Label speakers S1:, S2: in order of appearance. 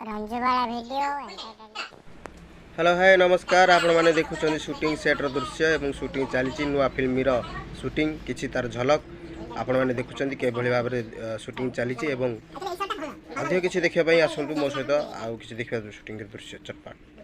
S1: रंजवाला video.
S2: Hello hi नमस्कार, आपण माने देखुछन शूटिंग सेट्र दृश्य एवं शूटिंग चली नुआ फिल्म शूटिंग किछि तार झलक आपण माने देखुछन के भली भाव में शूटिंग चली एवं अधिक किछि देखिया पई आसंतु मो सहित आउ किछि देखिया शूटिंग दृश्य चटपट।